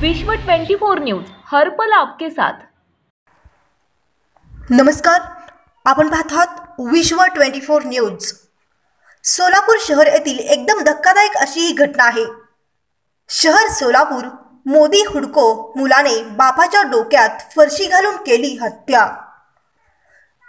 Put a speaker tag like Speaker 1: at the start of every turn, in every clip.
Speaker 1: विश्व 24 न्यूज हर पल आपके साथ।
Speaker 2: नमस्कार, आपण पाहत आहात विश्व 24 न्यूज। सोलापूर शहर येथील एकदम धक्कादायक अशी ही घटना आहे। शहर सोलापूर मोदी हुडको मुलाने बापाच्या डोक्यात फरशी घालून केली हत्या।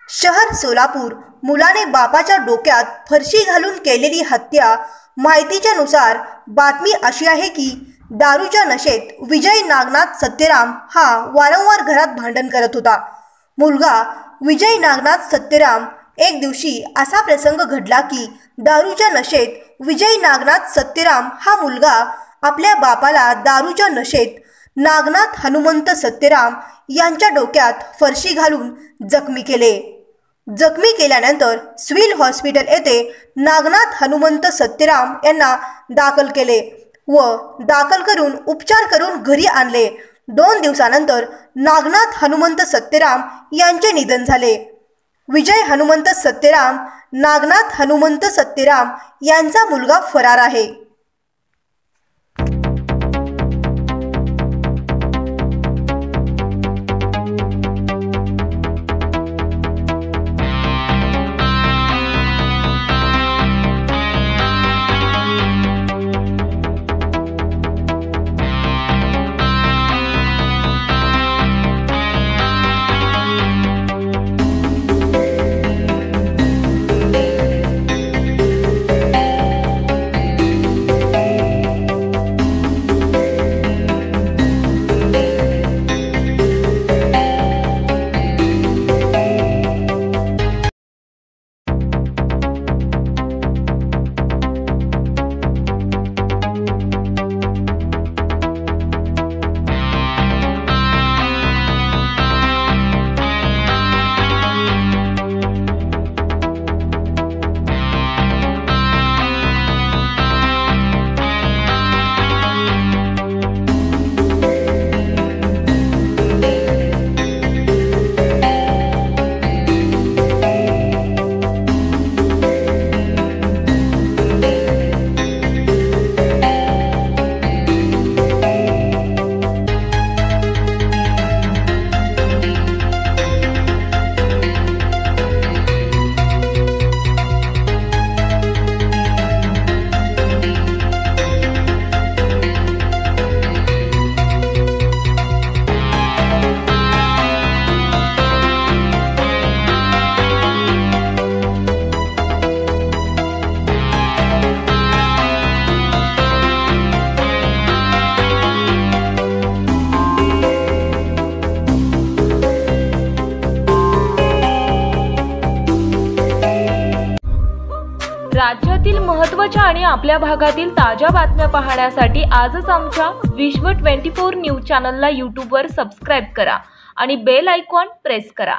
Speaker 2: शहर सोलापूर मुलाने बापाच्या डोक्यात फरशी घालून केलेली हत्या। माहितीच्या नुसार बातमी अशी आहे की दारूच्या नशेत विजय नागनाथ सत्यराम हा वारंवार घरात भांडण करत होता। मुलगा विजय नागनाथ सत्यराम एक दिवशी असा प्रसंग घडला की दारूच्या नशेत विजय नागनाथ सत्यराम हा मुलगा आपल्या बापाला दारूच्या नशेत नागनाथ हनुमंत सत्यराम यांच्या डोक्यात फरशी घालून जखमी केले। जखमी केल्यानंतर सिव्हिल हॉस्पिटल येथे नागनाथ हनुमंत सत्यराम यांना दाखल केले व दाखल करून उपचार करून घरी आणले। 2 दिवसानंतर नागनाथ हनुमंत सत्यराम यांचे निधन झाले। विजय हनुमंत सत्यराम नागनाथ हनुमंत सत्यराम यांचा मुलगा फरार आहे।
Speaker 1: राज्यातील महत्त्वाच्या आणि आपल्या भागातील ताज्या बातम्या पाहण्यासाठी आजच आमच्या विश्व 24 न्यूज चॅनलला YouTube वर सबस्क्राइब करा आणि बेल आयकॉन प्रेस करा।